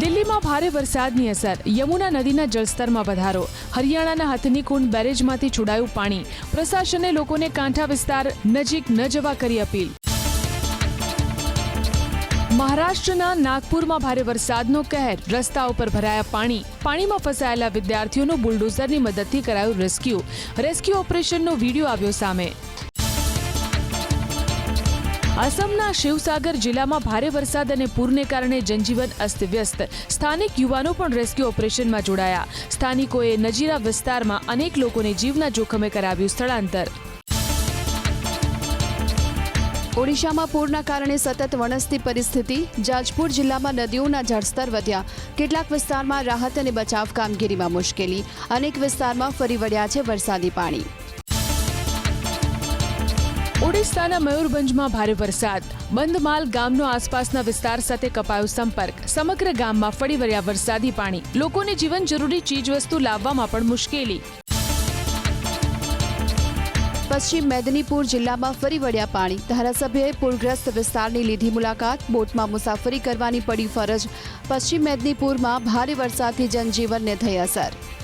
દિલ્હીમાં ભારે વરસાદની અસર, યમુના નદીના જળસ્તરમાં વધારો, હરિયાણાના હથની કુંડ બેરેજમાંથી છોડાયું પાણી, પ્રશાસને લોકોને કાંઠા વિસ્તાર નજીક ન જવા કરી અપીલ. મહારાષ્ટ્રના નાગપુરમાં ભારે વરસાદનો કહેર, રસ્તાઓ પર ભરાયા પાણી, પાણીમાં ફસાયેલા વિદ્યાર્થીઓનું બુલડોઝરની મદદથી કરાયું રેસ્ક્યુ ઓપરેશનનો વિડીયો આવ્યો સામે. અસમના શિવસાગર જિલ્લામાં ભારે વરસાદ અને પૂરને કારણે જનજીવન અસ્તવ્યસ્ત, સ્થાનિક યુવાનો પણ રેસ્ક્યુ ઓપરેશનમાં જોડાયા. સ્થાનિકોએ નજીરા વિસ્તારમાં અનેક લોકોને જીવના જોખમે કરાવ્યું સ્થળાંતર. ઓડિશામાં પૂરના કારણે સતત વણસતી પરિસ્થિતિ, જાજપુર જિલ્લામાં નદીઓના જળસ્તર વધ્યા, કેટલાક વિસ્તારમાં રાહત અને બચાવ કામગીરીમાં મુશ્કેલી, અનેક વિસ્તારમાં ફરી વળ્યા છે વરસાદી પાણી. ઓડિશાના મયુરભંજમાં ભારે વરસાદ, બંધમાલ ગામનો આસપાસના વિસ્તાર સાથે કપાયો સંપર્ક, સમગ્ર ગામમાં ફરી વળ્યા વરસાદી પાણી, લોકોને જીવન જરૂરી ચીજવસ્તુ લાવવામાં પણ મુશ્કેલી. પશ્ચિમ મેદનીપુર જિલ્લામાં ફરી વળ્યા પાણી, ધારાસભ્યએ પૂરગ્રસ્ત વિસ્તારની લીધી મુલાકાત, બોટમાં મુસાફરી કરવાની પડી ફરજ. પશ્ચિમ મેદનીપુરમાં ભારે વરસાદથી જનજીવનને થઈ અસર.